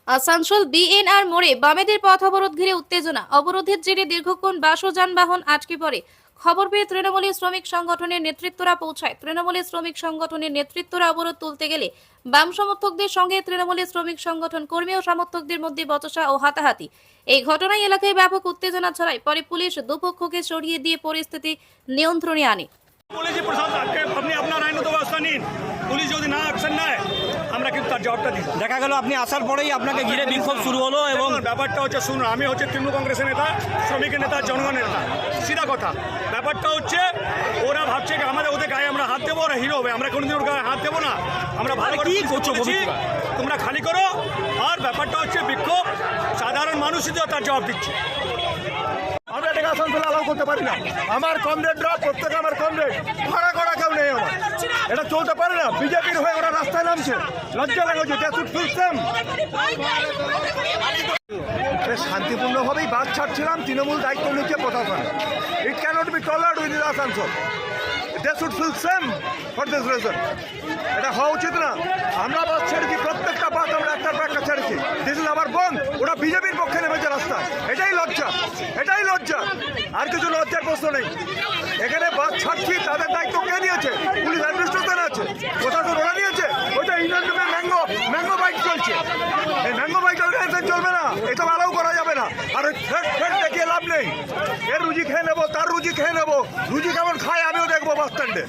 Asansol BNR মোড়ে বামেদের পথ অবরোধ ঘিরে উত্তেজনা। অবরোধের জেরে দীর্ঘক্ষণ বাস ও যানবাহন আটকে পড়ে। খবর পেয়ে তৃণমূলী শ্রমিক সংগঠনের নেতৃত্বরা পৌঁছায়। তৃণমূলী শ্রমিক সংগঠনের নেতৃত্বরা অবরোধ তুলতে গেলে বাম সমর্থকদের সঙ্গে তৃণমূলী শ্রমিক সংগঠন কর্মী ও সমর্থকদের মধ্যে বচসা ও হাতাহাতি। এই ঘটনায় এলাকায় ব্যাপক উত্তেজনা ছড়ায়। পরে পুলিশ দুপক্ষকে সরিয়ে দিয়ে পরিস্থিতি নিয়ন্ত্রণে আনে। পুলিশ প্রশাসন আপনি আপনার আইনত ব্যবস্থা নিন। পুলিশ যদি না অ্যাকশন নেয় আমরা কিন্তু তার জবাবটা দিই। দেখা গেল আপনি আসার পরেই আপনাকে ঘিরে বিক্ষোভ শুরু হলো এবং ব্যাপারটা হচ্ছে শুনুন, আমি হচ্ছে তৃণমূল কংগ্রেসের নেতা, শ্রমিকের নেতা, জনগণের নেতা। সিধা কথা, ব্যাপারটা হচ্ছে ওরা ভাবছে আমাদের ওদের গায়ে আমরা হাত দেবো, ওরা হিরো হবে। আমরা কোনোদিন ওর গায়ে হাত দেবো না। আমরা ভালো কি করছো তোমরা খালি করো। আর ব্যাপারটা হচ্ছে বিক্ষোভ, সাধারণ মানুষই তো তার জবাব দিচ্ছে। আমরা এটাকে আসানসোলে অ্যালাউ করতে পারি না। আমার কমরেডরা প্রত্যেকে আমার কমরেড, ভাড়া করা কেউ নেই আমার। এটা চলতে পারে না। বিজেপির হয়ে ওরা রাস্তায় নামছে, লজ্জা লাগাচ্ছে। শান্তিপূর্ণভাবেই বাস ছাড়ছিলাম, তৃণমূল দায়িত্ব নিচ্ছে প্রশাসন। It cannot be tolerated with Asansol. They should feel same for this reason. এটা হওয়া উচিত না। আমরা বাস ছেড়েছি, প্রত্যেকটা বাস আমরা একটার পর একটা ছেড়েছি। দিস ইজ আওয়ার বন্ধ। ওরা বিজেপির পক্ষে নেমেছে রাস্তায়। এটাই লজ্জা, এটাই লজ্জা। আর কিছু লজ্জার প্রশ্ন নেই। এখানে বাস ছাড়ছি, তাদের দায়িত্ব কে নিয়েছে? পুলিশ অ্যাডমিনিস্ট্রেশন আছে, প্রশাসন ওরা নিয়েছে। ওইটা ইউনিয়ন রুমে ম্যাঙ্গো বাইক চলছে। এই ম্যাঙ্গো বাইক অর্গানাইজেশন চলবে না, এটা অ্যালাউ করা যাবে না। আর ওই ফ্রেড দেখিয়ে লাভ নেই। এর রুজি খেয়ে নেবো, তার রুজি খেয়ে নেবো। রুজি কেমন খায় আমিও দেখবো বাস স্ট্যান্ডে।